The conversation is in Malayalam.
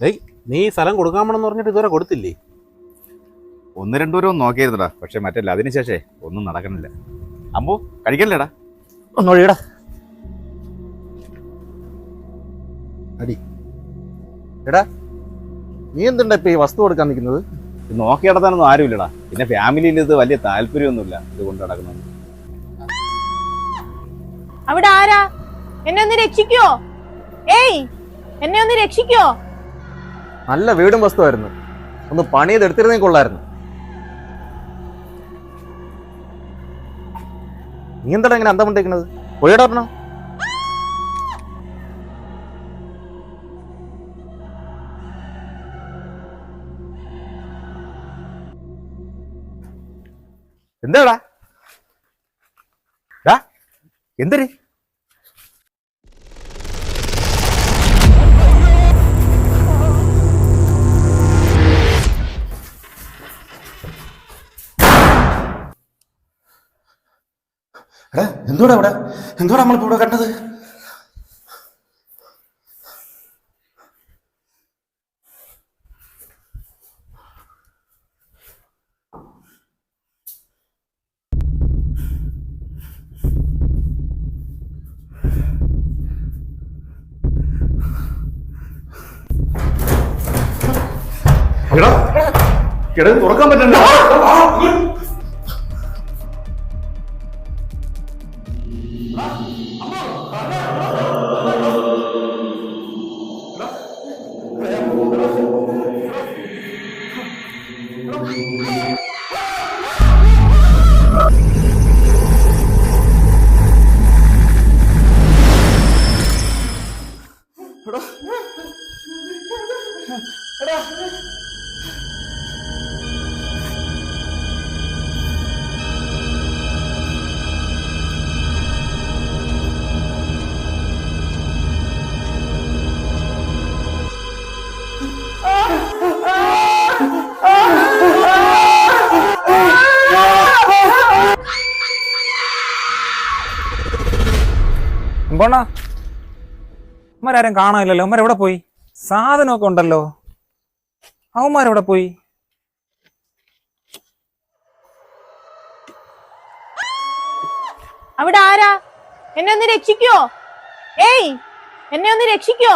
ഏയ്, നീ സ്ഥലം കൊടുക്കാമെന്ന് പറഞ്ഞിട്ട് ഇതുവരെ കൊടുത്തില്ലേ? ഒന്ന് രണ്ടു രൂപ നോക്കിയിരുന്നടാ, പക്ഷെ മറ്റല്ല അതിനുശേഷേ ഒന്നും നടക്കണില്ല. അമ്പോ കഴിക്കല്ലേടാ? ഒന്നൊഴിയടാ. അടി എടാ, നീ എന്തുണ്ടാ ഇപ്പൊ ഈ വസ്തു കൊടുക്കാൻ നിൽക്കുന്നത്? ഇത് നോക്കി നടത്താനൊന്നും ആരുമില്ലടാ. പിന്നെ ഫാമിലിയിൽ ഇത് വലിയ താല്പര്യമൊന്നുമില്ല ഇത് കൊണ്ട് നടക്കുന്നത്. അവിടെ ആരാ? എന്നെ ഒന്ന് രക്ഷിക്കോ? ഏയ്, എന്നെ ഒന്ന് രക്ഷിക്കോ? നല്ല വീടും വസ്തുവായിരുന്നു, ഒന്ന് പണി ചെയ്ത് എടുത്തിരുന്നേ കൊള്ളായിരുന്നു. നീ എന്താടാ ഇങ്ങനെ അന്തം കൊണ്ടിരിക്കുന്നത്? പോയടാ പറഞ്ഞോ. എന്താടാ എന്തൊരു എടാ, എന്തുവാടാ ഇവിടെ? എന്തുവാടാ നമ്മളിപ്പോ ഇവിടെ കണ്ടത്? എടാ, കിടന്ന് തുറക്കാൻ പറ്റണ്ട. എമ്പോണ്ണാ, അവന്മാരാരും കാണാനില്ലല്ലോ. അവന്മാരെവിടെ പോയി? സാധനമൊക്കെ ഉണ്ടല്ലോ, അവന്മാരെവിടെ പോയി? അവിടെ ആരാ? എന്നെ ഒന്ന് രക്ഷിക്കോ? ഏയ്, എന്നെ ഒന്ന് രക്ഷിക്കോ?